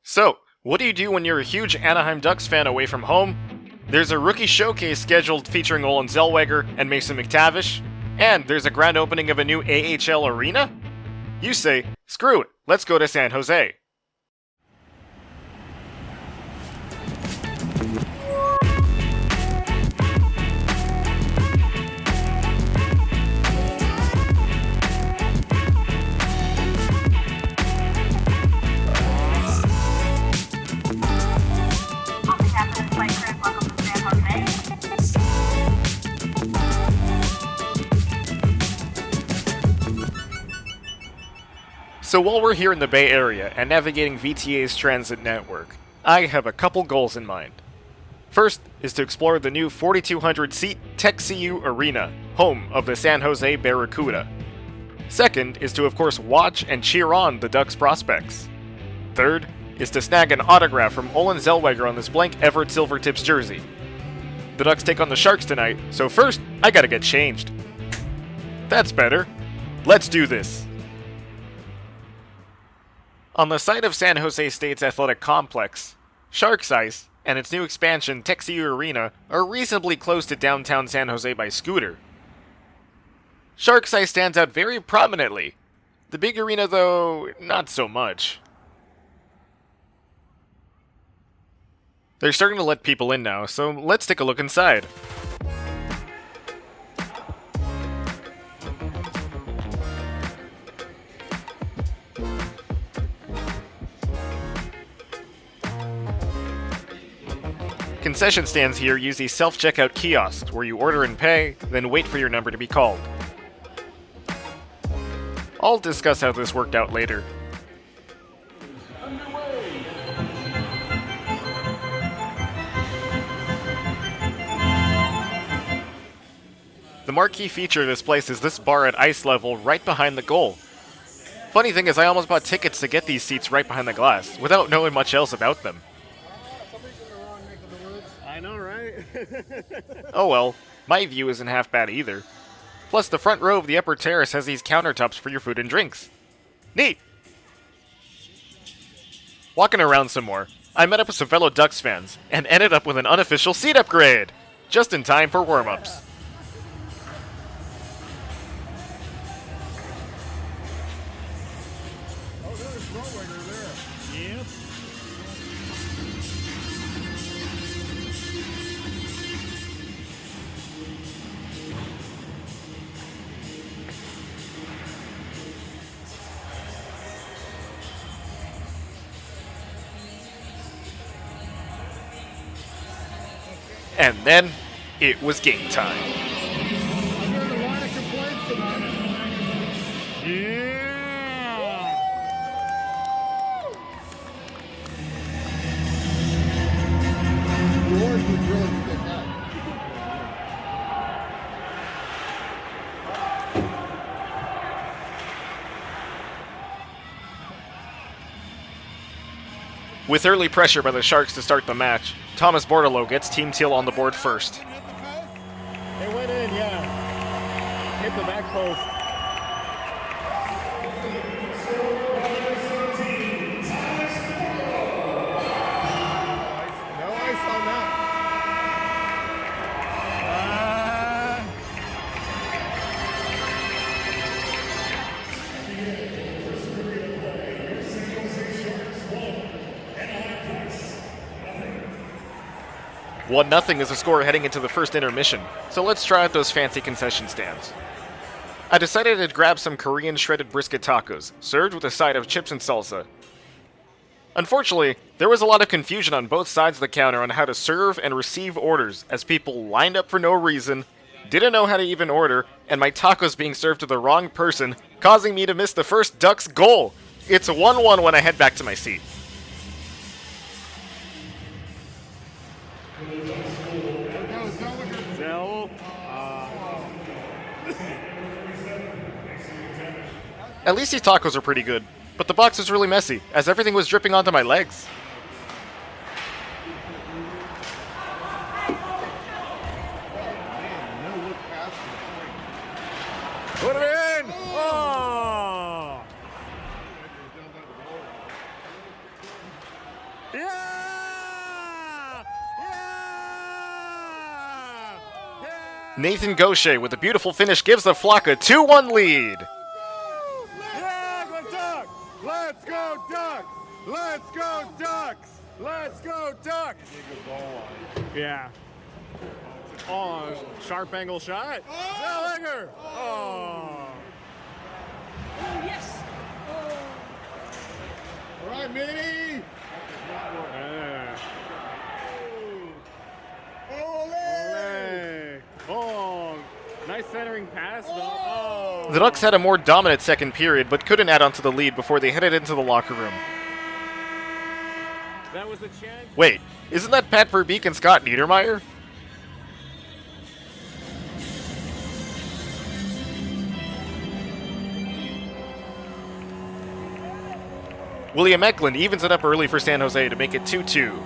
So, what do you do when you're a huge Anaheim Ducks fan away from home? There's a rookie showcase scheduled featuring Olen Zellweger and Mason McTavish, and there's a grand opening of a new AHL arena? You say, screw it, let's go to San Jose. So while we're here in the Bay Area and navigating VTA's transit network, I have a couple goals in mind. First is to explore the new 4,200-seat TechCU Arena, home of the San Jose Barracuda. Second is to of course watch and cheer on the Ducks prospects. Third is to snag an autograph from Olen Zellweger on this blank Everett Silvertips jersey. The Ducks take on the Sharks tonight, so first, I gotta get changed. That's better. Let's do this. On the site of San Jose State's athletic complex, Sharks Ice and its new expansion, TechCU Arena, are reasonably close to downtown San Jose by scooter. Sharks Ice stands out very prominently. The big arena, though, not so much. They're starting to let people in now, so let's take a look inside. Concession stands here use these self-checkout kiosks where you order and pay, then wait for your number to be called. I'll discuss how this worked out later. The marquee feature of this place is this bar at ice level right behind the goal. Funny thing is I almost bought tickets to get these seats right behind the glass, without knowing much else about them. I know, right? Oh well, my view isn't half bad either. Plus, the front row of the upper terrace has these countertops for your food and drinks. Neat! Walking around some more, I met up with some fellow Ducks fans, and ended up with an unofficial seat upgrade! Just in time for warm-ups. Oh, there's Zellweger there. Yep. And then, it was game time. With early pressure by the Sharks to start the match, Thomas Bordeleau gets Team Teal on the board first. It went in, yeah. Hit the back post. No ice on that. One nothing is the score heading into the first intermission, so let's try out those fancy concession stands. I decided to grab some Korean shredded brisket tacos, served with a side of chips and salsa. Unfortunately, there was a lot of confusion on both sides of the counter on how to serve and receive orders, as people lined up for no reason, didn't know how to even order, and my tacos being served to the wrong person, causing me to miss the first Ducks goal. It's 1-1 when I head back to my seat. At least these tacos are pretty good, but the box was really messy, as everything was dripping onto my legs. Put it in! Oh! Yeah! Yeah! Nathan Gaucher with a beautiful finish gives the Flock a 2-1 lead. Yeah, go Ducks! Let's go Ducks! Let's go Ducks! Let's go Ducks! Yeah. Oh, sharp angle shot. Zellweger! Oh. Yes! All right, Minnie! Ole! Oh, nice centering pass. Oh. The Ducks had a more dominant second period, but couldn't add on to the lead before they headed into the locker room. That was the chance. Wait, isn't that Pat Verbeek and Scott Niedermeyer? William Eklund evens it up early for San Jose to make it 2-2.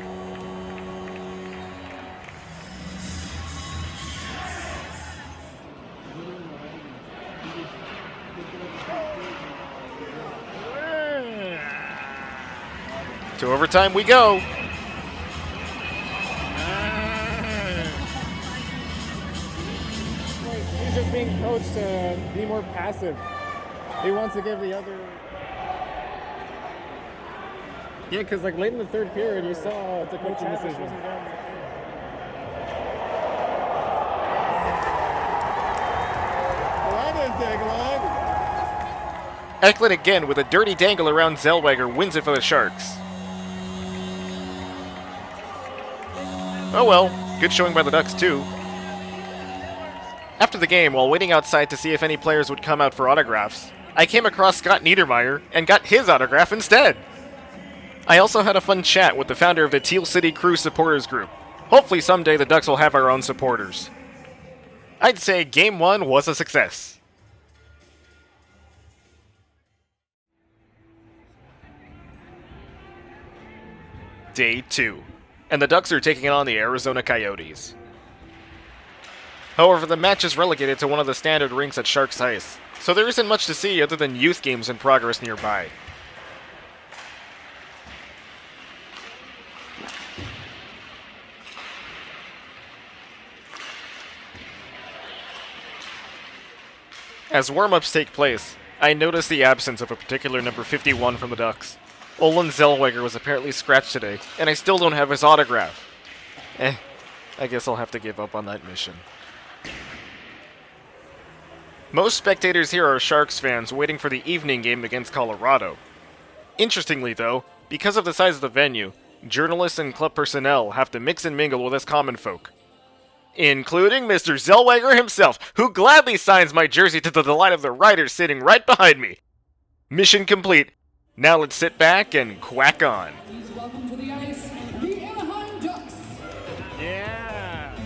To overtime we go. He's just being coached to be more passive. He wants to give the other. Yeah, because like late in the third period, you saw it's a coaching decision. Well, that didn't take long. Eklund again with a dirty dangle around Zellweger wins it for the Sharks. Oh well, good showing by the Ducks too. After the game, while waiting outside to see if any players would come out for autographs, I came across Scott Niedermeyer and got his autograph instead. I also had a fun chat with the founder of the Teal City Crew supporters group. Hopefully someday the Ducks will have our own supporters. I'd say Game 1 was a success. Day 2, and the Ducks are taking on the Arizona Coyotes. However, the match is relegated to one of the standard rinks at Sharks Ice, so there isn't much to see other than youth games in progress nearby. As warm-ups take place, I notice the absence of a particular number 51 from the Ducks. Olin Zellweger was apparently scratched today, and I still don't have his autograph. I guess I'll have to give up on that mission. Most spectators here are Sharks fans waiting for the evening game against Colorado. Interestingly though, because of the size of the venue, journalists and club personnel have to mix and mingle with us common folk. Including Mr. Zellweger himself, who gladly signs my jersey to the delight of the writers sitting right behind me. Mission complete. Now let's sit back and quack on. Please welcome to the ice, the Anaheim Ducks. Yeah.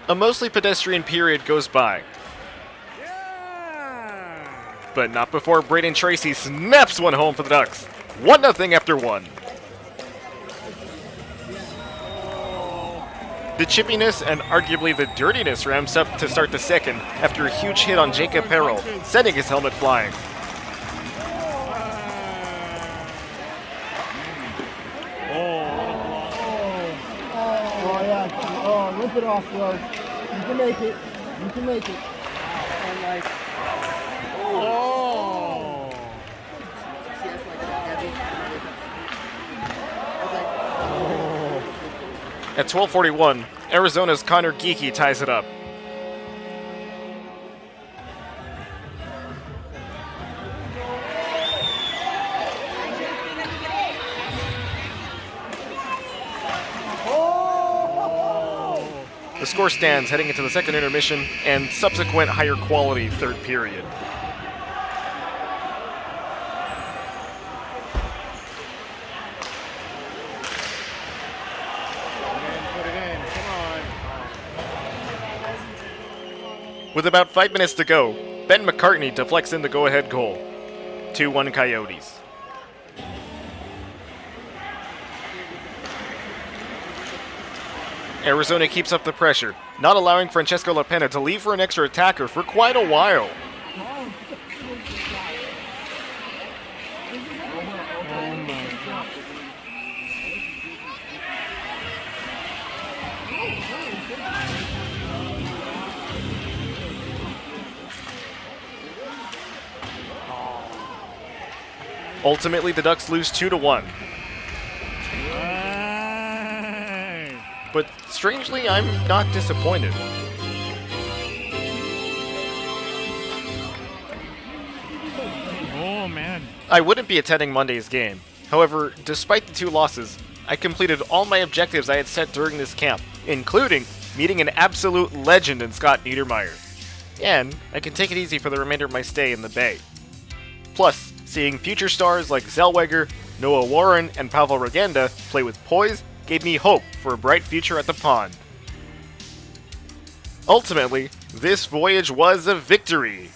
A mostly pedestrian period goes by, but not before Braden Tracy snaps one home for the Ducks. 1-0 after 1. The chippiness and arguably the dirtiness ramps up to start the second after a huge hit on Jacob Perrell, sending his helmet flying. Oh, yeah. Oh, rip it off, bro. You can make it. You can make it. And like, Oh. At 12:41, Arizona's Connor Geekie ties it up. The score stands heading into the second intermission and subsequent higher quality third period. Put it in. Come on. With about 5 minutes to go, Ben McCartney deflects in the go-ahead goal. 2-1 Coyotes. Arizona keeps up the pressure, not allowing Francesco LaPena to leave for an extra attacker for quite a while. Ultimately, the Ducks lose 2-1. But strangely, I'm not disappointed. Oh, man. I wouldn't be attending Monday's game. However, despite the 2 losses, I completed all my objectives I had set during this camp, including meeting an absolute legend in Scott Niedermeyer. And I can take it easy for the remainder of my stay in the Bay. Plus, seeing future stars like Zellweger, Noah Warren, and Pavel Regenda play with poise gave me hope for a bright future at the pond. Ultimately, this voyage was a victory.